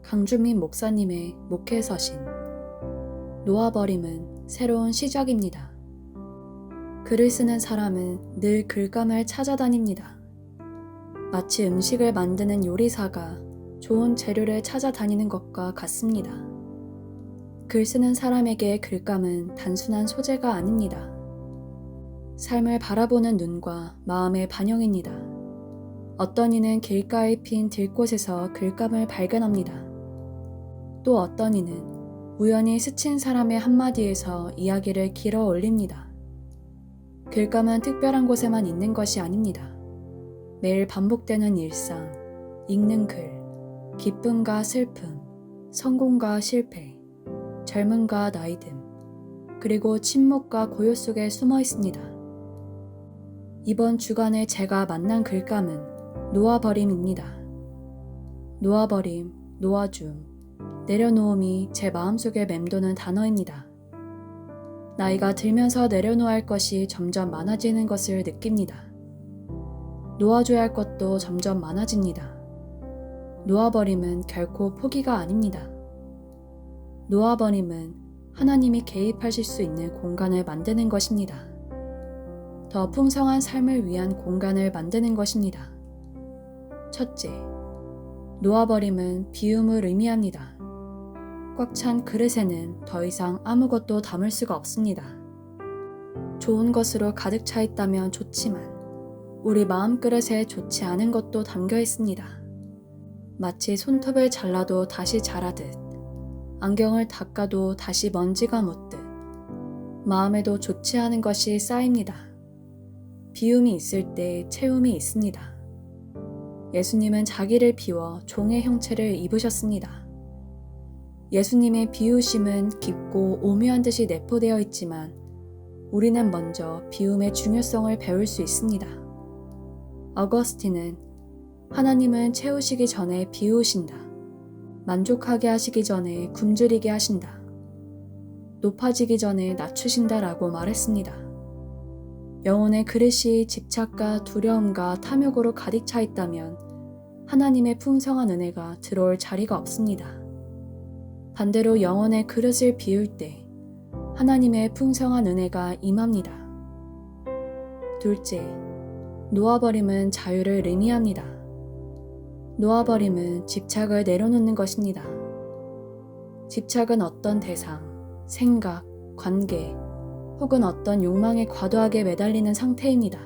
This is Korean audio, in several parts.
강주민 목사님의 목회 서신 놓아버림은 새로운 시작입니다. 글을 쓰는 사람은 늘 글감을 찾아다닙니다. 마치 음식을 만드는 요리사가 좋은 재료를 찾아다니는 것과 같습니다. 글 쓰는 사람에게 글감은 단순한 소재가 아닙니다. 삶을 바라보는 눈과 마음의 반영입니다. 어떤 이는 길가에 핀 들꽃에서 글감을 발견합니다. 또 어떤 이는 우연히 스친 사람의 한마디에서 이야기를 길어 올립니다. 글감은 특별한 곳에만 있는 것이 아닙니다. 매일 반복되는 일상, 읽는 글, 기쁨과 슬픔, 성공과 실패, 젊음과 나이듦, 그리고 침묵과 고요 속에 숨어 있습니다. 이번 주간에 제가 만난 글감은 놓아버림입니다. 놓아버림, 놓아줌, 내려놓음이 제 마음속에 맴도는 단어입니다. 나이가 들면서 내려놓아야 할 것이 점점 많아지는 것을 느낍니다. 놓아줘야 할 것도 점점 많아집니다. 놓아버림은 결코 포기가 아닙니다. 놓아버림은 하나님이 개입하실 수 있는 공간을 만드는 것입니다. 더 풍성한 삶을 위한 공간을 만드는 것입니다. 첫째, 놓아버림은 비움을 의미합니다. 꽉 찬 그릇에는 더 이상 아무것도 담을 수가 없습니다. 좋은 것으로 가득 차 있다면 좋지만 우리 마음그릇에 좋지 않은 것도 담겨 있습니다. 마치 손톱을 잘라도 다시 자라듯 안경을 닦아도 다시 먼지가 묻듯 마음에도 좋지 않은 것이 쌓입니다. 비움이 있을 때 채움이 있습니다. 예수님은 자기를 비워 종의 형체를 입으셨습니다. 예수님의 비우심은 깊고 오묘한 듯이 내포되어 있지만 우리는 먼저 비움의 중요성을 배울 수 있습니다. 어거스틴은 하나님은 채우시기 전에 비우신다. 만족하게 하시기 전에 굶주리게 하신다. 높아지기 전에 낮추신다라고 말했습니다. 영혼의 그릇이 집착과 두려움과 탐욕으로 가득 차 있다면 하나님의 풍성한 은혜가 들어올 자리가 없습니다. 반대로 영혼의 그릇을 비울 때 하나님의 풍성한 은혜가 임합니다. 둘째, 놓아버림은 자유를 의미합니다. 놓아버림은 집착을 내려놓는 것입니다. 집착은 어떤 대상, 생각, 관계, 혹은 어떤 욕망에 과도하게 매달리는 상태입니다.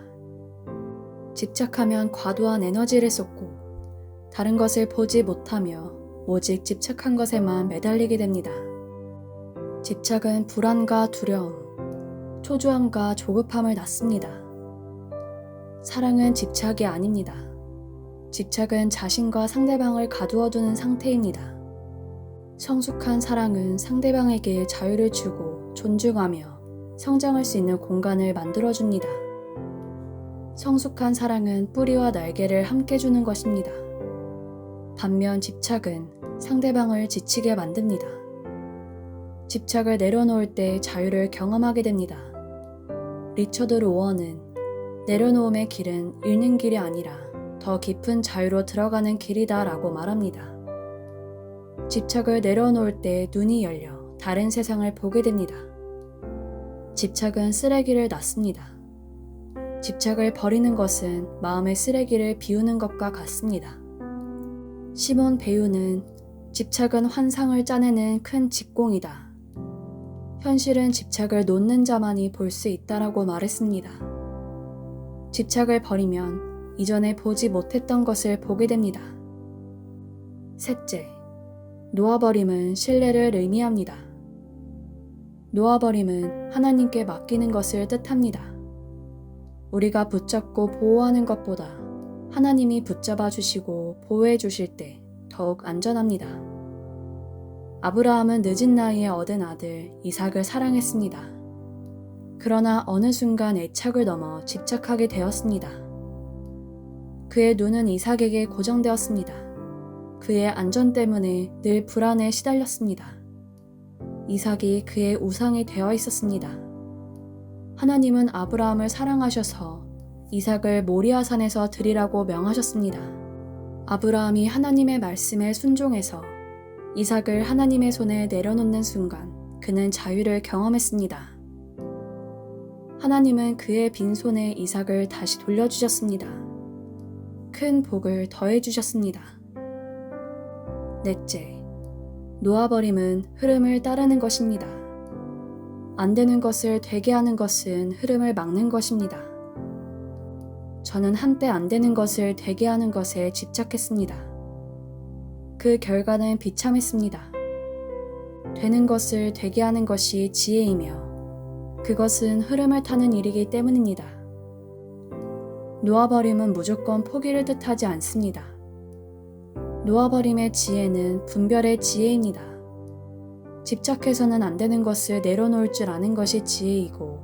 집착하면 과도한 에너지를 쏟고 다른 것을 보지 못하며 오직 집착한 것에만 매달리게 됩니다. 집착은 불안과 두려움, 초조함과 조급함을 낳습니다. 사랑은 집착이 아닙니다. 집착은 자신과 상대방을 가두어두는 상태입니다. 성숙한 사랑은 상대방에게 자유를 주고 존중하며 성장할 수 있는 공간을 만들어줍니다. 성숙한 사랑은 뿌리와 날개를 함께 주는 것입니다. 반면 집착은 상대방을 지치게 만듭니다. 집착을 내려놓을 때 자유를 경험하게 됩니다. 리처드 로원은 내려놓음의 길은 잃는 길이 아니라 더 깊은 자유로 들어가는 길이다 라고 말합니다. 집착을 내려놓을 때 눈이 열려 다른 세상을 보게 됩니다. 집착은 쓰레기를 낳습니다. 집착을 버리는 것은 마음의 쓰레기를 비우는 것과 같습니다. 시몬 베유는 집착은 환상을 짜내는 큰 직공이다. 현실은 집착을 놓는 자만이 볼 수 있다라고 말했습니다. 집착을 버리면 이전에 보지 못했던 것을 보게 됩니다. 셋째, 놓아버림은 신뢰를 의미합니다. 놓아버림은 하나님께 맡기는 것을 뜻합니다. 우리가 붙잡고 보호하는 것보다 하나님이 붙잡아 주시고 보호해 주실 때 더욱 안전합니다. 아브라함은 늦은 나이에 얻은 아들 이삭을 사랑했습니다. 그러나 어느 순간 애착을 넘어 집착하게 되었습니다. 그의 눈은 이삭에게 고정되었습니다. 그의 안전 때문에 늘 불안에 시달렸습니다. 이삭이 그의 우상이 되어 있었습니다. 하나님은 아브라함을 사랑하셔서 이삭을 모리아산에서 드리라고 명하셨습니다. 아브라함이 하나님의 말씀에 순종해서 이삭을 하나님의 손에 내려놓는 순간 그는 자유를 경험했습니다. 하나님은 그의 빈손에 이삭을 다시 돌려주셨습니다. 큰 복을 더해주셨습니다. 넷째, 놓아버림은 흐름을 따르는 것입니다. 안 되는 것을 되게 하는 것은 흐름을 막는 것입니다. 저는 한때 안 되는 것을 되게 하는 것에 집착했습니다. 그 결과는 비참했습니다. 되는 것을 되게 하는 것이 지혜이며 그것은 흐름을 타는 일이기 때문입니다. 놓아버림은 무조건 포기를 뜻하지 않습니다. 놓아버림의 지혜는 분별의 지혜입니다. 집착해서는 안 되는 것을 내려놓을 줄 아는 것이 지혜이고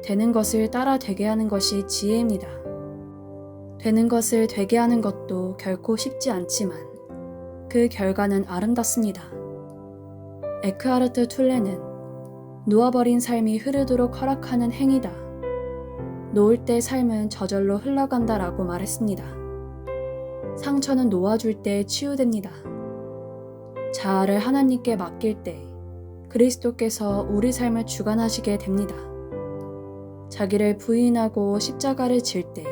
되는 것을 따라 되게 하는 것이 지혜입니다. 되는 것을 되게 하는 것도 결코 쉽지 않지만 그 결과는 아름답습니다. 에크하르트 툴레는 놓아버린 삶이 흐르도록 허락하는 행위다. 놓을 때 삶은 저절로 흘러간다라고 말했습니다. 상처는 놓아줄 때 치유됩니다. 자아를 하나님께 맡길 때 그리스도께서 우리 삶을 주관하시게 됩니다. 자기를 부인하고 십자가를 질 때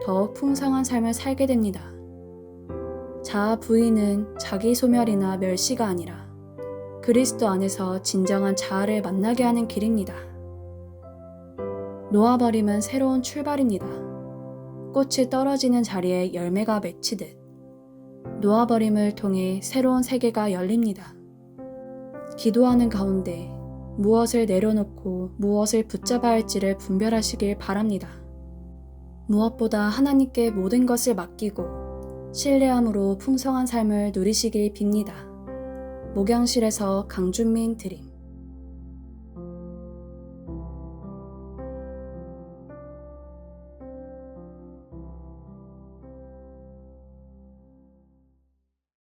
더욱 풍성한 삶을 살게 됩니다. 자아 부인은 자기 소멸이나 멸시가 아니라 그리스도 안에서 진정한 자아를 만나게 하는 길입니다. 놓아버림은 새로운 출발입니다. 꽃이 떨어지는 자리에 열매가 맺히듯 놓아버림을 통해 새로운 세계가 열립니다. 기도하는 가운데 무엇을 내려놓고 무엇을 붙잡아야 할지를 분별하시길 바랍니다. 무엇보다 하나님께 모든 것을 맡기고 신뢰함으로 풍성한 삶을 누리시길 빕니다. 목양실에서 강준민 드림.